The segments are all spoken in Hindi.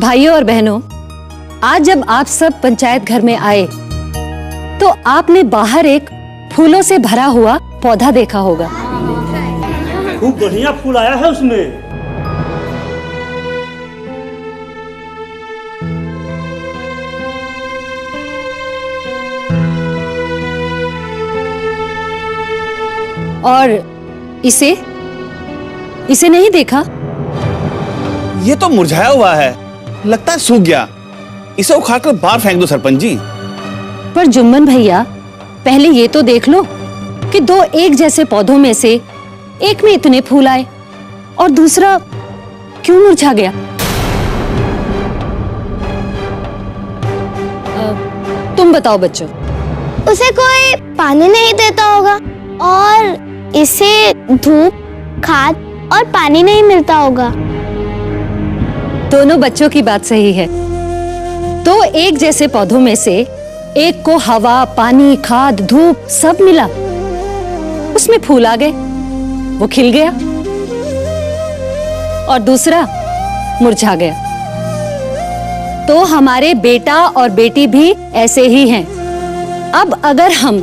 भाइयों और बहनों, आज जब आप सब पंचायत घर में आए तो आपने बाहर एक फूलों से भरा हुआ पौधा देखा होगा। खूब बढ़िया फूल आया है उसमें। और इसे नहीं देखा? ये तो मुरझाया हुआ है, लगता है सूख गया। इसे उखाड़कर बाहर फेंक दो सरपंच जी। पर जुम्मन भैया, पहले ये तो देख लो कि दो एक जैसे पौधों में से एक में इतने फूल आए और दूसरा क्यों मुरझा गया? तुम बताओ बच्चों। उसे कोई पानी नहीं देता होगा और इसे धूप, खाद और पानी नहीं मिलता होगा। दोनों बच्चों की बात सही है। तो एक जैसे पौधों में से एक को हवा, पानी, खाद, धूप सब मिला, उसमें फूल आ गए, वो खिल गया, और दूसरा मुरझा गया। तो हमारे बेटा और बेटी भी ऐसे ही हैं। अब अगर हम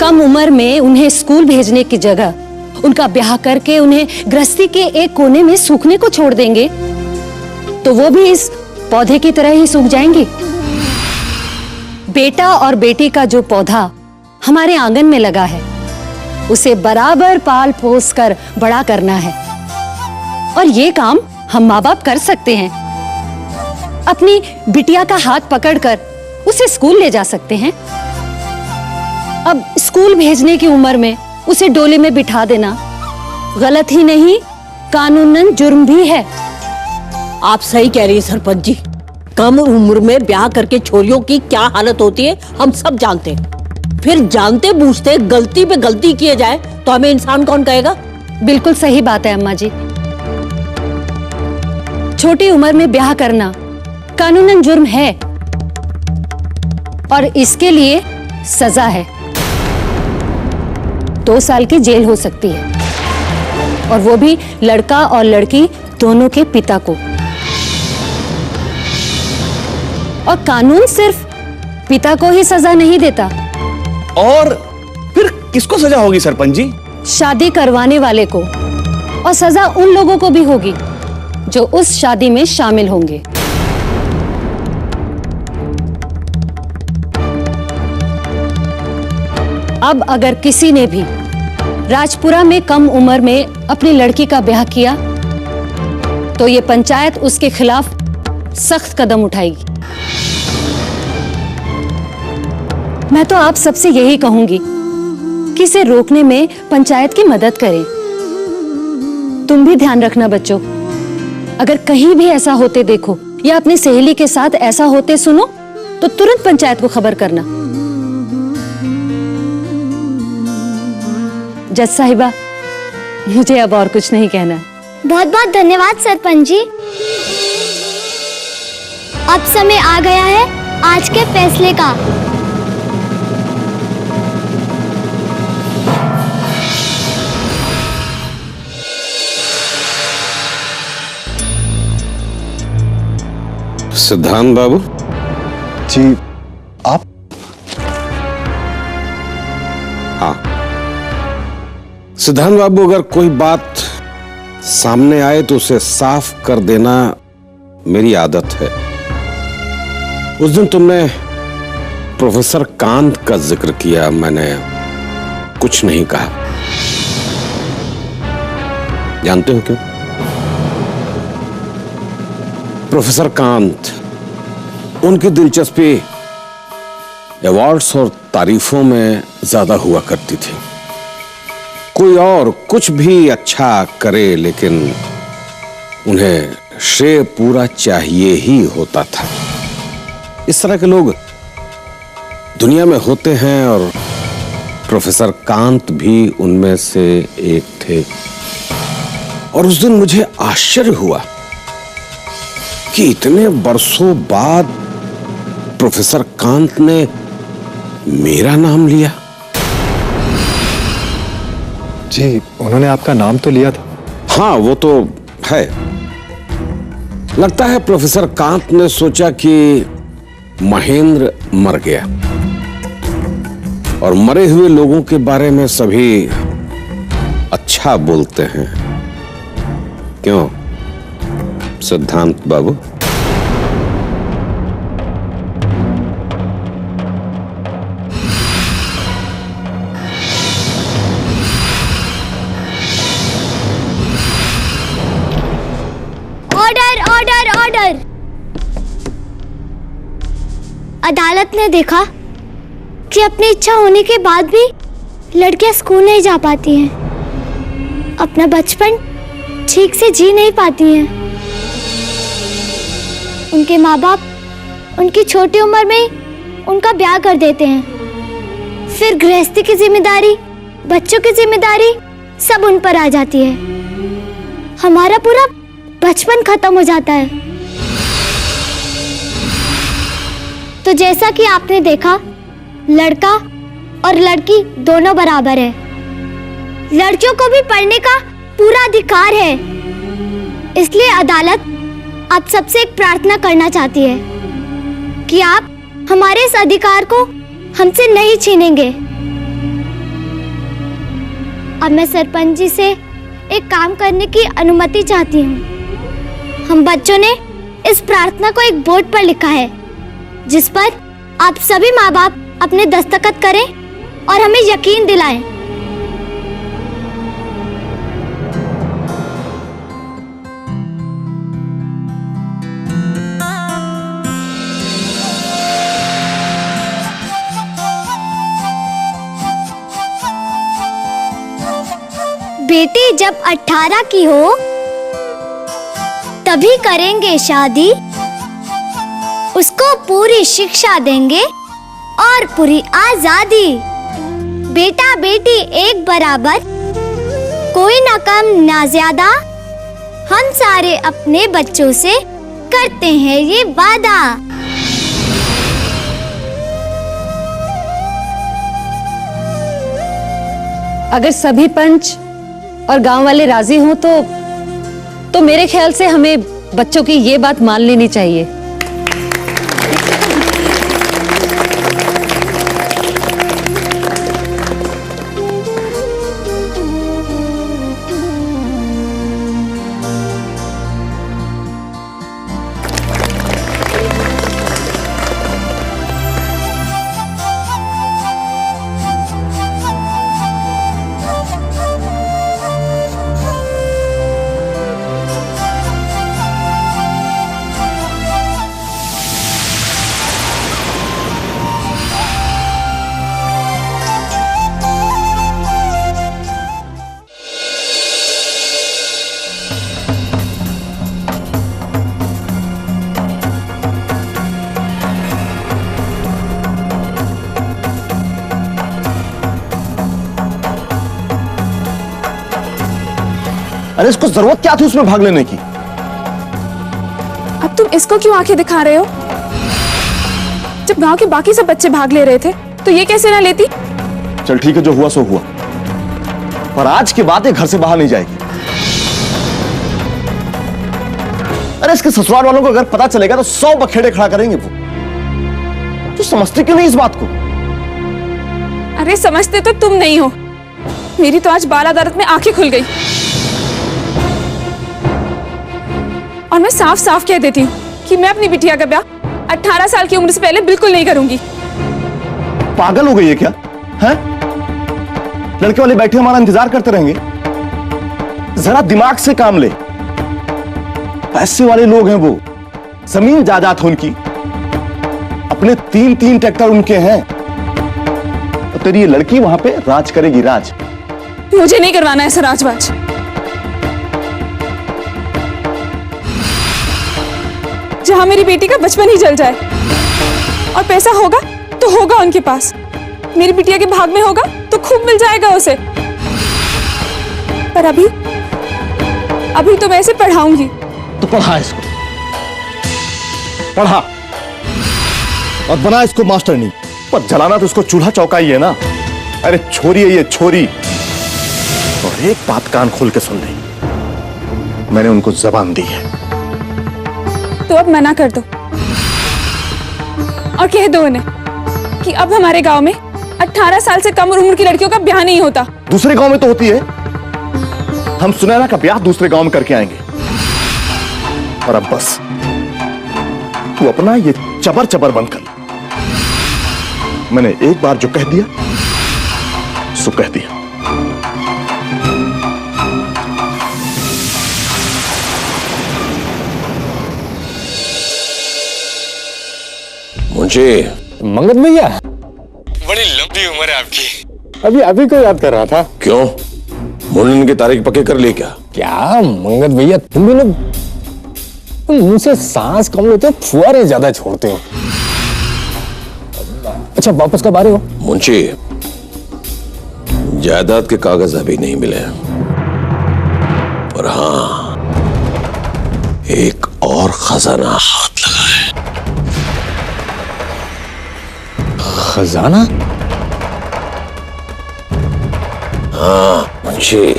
कम उम्र में उन्हें स्कूल भेजने की जगह उनका ब्याह करके उन्हें गृहस्थी के एक कोने में सूखने को छोड़ देंगे तो वो भी इस पौधे की तरह ही सूख जाएंगी। बेटा और बेटी का जो पौधा हमारे आंगन में लगा है उसे बराबर पाल पोस कर बड़ा करना है, और ये काम हम माँ बाप कर सकते हैं। अपनी बिटिया का हाथ पकड़कर उसे स्कूल ले जा सकते हैं। अब स्कूल भेजने की उम्र में उसे डोले में बिठा देना गलत ही नहीं, कानूनन जुर्म भी है। आप सही कह रही हैं सरपंच जी। कम उम्र में ब्याह करके छोरियों की क्या हालत होती है हम सब जानते हैं। फिर जानते बूझते गलती पे गलती किए जाए तो हमें इंसान कौन कहेगा? बिल्कुल सही बात है अम्मा जी। छोटी उम्र में ब्याह करना कानूनन जुर्म है और इसके लिए सजा है। 2 साल की जेल हो सकती है, और वो भी लड़का और लड़की दोनों के पिता को। और कानून सिर्फ पिता को ही सजा नहीं देता। और फिर किसको सजा होगी सरपंच जी? शादी करवाने वाले को, और सजा उन लोगों को भी होगी जो उस शादी में शामिल होंगे। अब अगर किसी ने भी राजपुरा में कम उम्र में अपनी लड़की का ब्याह किया तो ये पंचायत उसके खिलाफ सख्त कदम उठाएगी। मैं तो आप सबसे यही कहूंगी कि इसे रोकने में पंचायत की मदद करें। तुम भी ध्यान रखना बच्चों, अगर कहीं भी ऐसा होते देखो या अपनी सहेली के साथ ऐसा होते सुनो तो तुरंत पंचायत को खबर करना। जज साहिबा, मुझे अब और कुछ नहीं कहना। बहुत बहुत धन्यवाद सरपंच जी। अब समय आ गया है आज के फैसले का। सिद्धांत बाबू जी, आप? हाँ सिद्धांत बाबू, अगर कोई बात सामने आए तो उसे साफ कर देना मेरी आदत है। उस दिन तुमने प्रोफेसर कांत का जिक्र किया, मैंने कुछ नहीं कहा। जानते हो क्यों? प्रोफेसर कांत, उनकी दिलचस्पी अवार्ड्स और तारीफों में ज्यादा हुआ करती थी। कोई और कुछ भी अच्छा करे लेकिन उन्हें श्रेय पूरा चाहिए ही होता था। इस तरह के लोग दुनिया में होते हैं और प्रोफेसर कांत भी उनमें से एक थे। और उस दिन मुझे आश्चर्य हुआ कि इतने बरसों बाद प्रोफेसर कांत ने मेरा नाम लिया। जी, उन्होंने आपका नाम तो लिया था। हाँ वो तो है, लगता है प्रोफेसर कांत ने सोचा कि महेंद्र मर गया और मरे हुए लोगों के बारे में सभी अच्छा बोलते हैं। क्यों सिद्धांत बाबू? Order order order. अदालत ने देखा कि अपनी इच्छा होने के बाद भी लड़कियां स्कूल नहीं जा पाती हैं, अपना बचपन ठीक से जी नहीं पाती हैं। उनके माँ बाप उनकी छोटी उम्र में उनका ब्याह कर देते हैं, फिर गृहस्थी की जिम्मेदारी, बच्चों की जिम्मेदारी सब उन पर आ जाती है। हमारा पूरा बचपन खत्म हो जाता है। तो जैसा कि आपने देखा, लड़का और लड़की दोनों बराबर है। लड़कियों को भी पढ़ने का पूरा अधिकार है। इसलिए अदालत आप सबसे एक प्रार्थना करना चाहती है कि आप हमारे इस अधिकार को हमसे नहीं छीनेंगे। अब मैं सरपंच जी से एक काम करने की अनुमति चाहती हूँ। हम बच्चों ने इस प्रार्थना को एक बोर्ड पर लिखा है, जिस पर आप सभी माँ बाप अपने दस्तखत करें और हमें यकीन दिलाएं। बेटी जब 18 की हो तभी करेंगे शादी, उसको पूरी शिक्षा देंगे और पूरी आजादी। बेटा बेटी एक बराबर, कोई ना कम ना ज्यादा, हम सारे अपने बच्चों से करते हैं ये वादा। अगर सभी पंच और गांव वाले राजी हों तो मेरे ख्याल से हमें बच्चों की ये बात मान लेनी चाहिए। अरे इसको जरूरत क्या थी उसमें भाग लेने की? अब तुम इसको क्यों आंखें दिखा रहे हो? जब गांव के बाकी सब बच्चे भाग ले रहे थे तो ये कैसे ना लेती? चल ठीक है, जो हुआ सो हुआ, पर आज के बाद ये घर से बाहर नहीं जाएगी। अरे इसके ससुराल वालों को अगर पता चलेगा तो 100 बखेड़े खड़ा करेंगे वो। तो समझते क्यों नहीं इस बात को? अरे समझते तो तुम नहीं हो। मेरी तो आज बाल अदालत में आंखें खुल गई। और मैं साफ साफ कह देती हूँ कि मैं अपनी बिटिया का ब्याह 18 साल की उम्र से पहले बिल्कुल नहीं करूंगी। पागल हो गई है क्या? हैं? लड़के वाले बैठे हमारा इंतजार करते रहेंगे? जरा दिमाग से काम ले। पैसे वाले लोग हैं वो, जमीन जायदाद है उनकी, अपने 3-3 ट्रैक्टर उनके हैं। और तेरी ये लड़की वहां पे राज करेगी, राज। मुझे नहीं करवाना ऐसा राजवाज। जहां मेरी बेटी का बचपन ही जल जाए और पैसा होगा तो होगा उनके पास, मेरी बिटिया के भाग में होगा तो खूब मिल जाएगा उसे। पर अभी तो मैं इसे पढ़ाऊंगी। तो पढ़ा इसको, पढ़ा और बना इसको मास्टरनी। पर जलाना तो इसको चूल्हा चौका ही है ना। अरे छोरी है ये, छोरी। और एक बात कान खोल के सुन ले, मैंने उनको जबान दी है, तो अब मना कर दो और कह दो उन्हें कि अब हमारे गांव में 18 साल से कम उम्र की लड़कियों का ब्याह नहीं होता। दूसरे गांव में तो होती है। हम सुनैना का ब्याह दूसरे गांव में करके आएंगे। और अब बस तू अपना ये चबर चबर बंद कर। मैंने एक बार जो कह दिया सो कह दिया। मुझे मंगत भैया, बड़ी लंबी उम्र है आपकी। अभी अभी को याद कर रहा था। क्यों, मुंडन की तारीख पक्की कर ली क्या? क्या मंगत भैया, तुम भी लोग मुंह से सांस कम लेते हो, फुहारे ज्यादा छोड़ते हो। अच्छा, वापस कब आ रहे हो? मुंशी, जायदाद के कागज अभी नहीं मिले, पर हाँ, एक और खजाना हाथ लगा है। खजाना? हाँ मुंशी,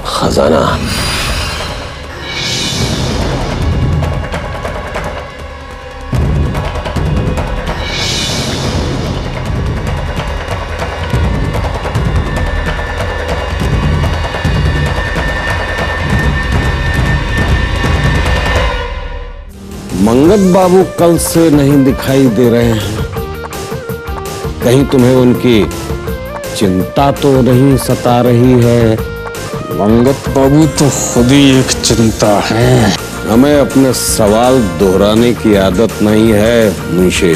खजाना। मंगत बाबू कल से नहीं दिखाई दे रहे हैं। कहीं तुम्हें उनकी चिंता तो नहीं सता रही है? मंगत बाबू तो खुद ही एक चिंता है। हमें अपने सवाल दोहराने की आदत नहीं है मुंशी।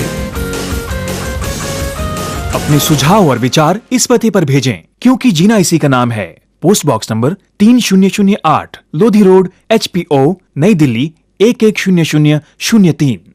अपने सुझाव और विचार इस पते पर भेजें, क्योंकि जीना इसी का नाम है। Post box number 3008, Lodhi road, HPO, नई दिल्ली 110003।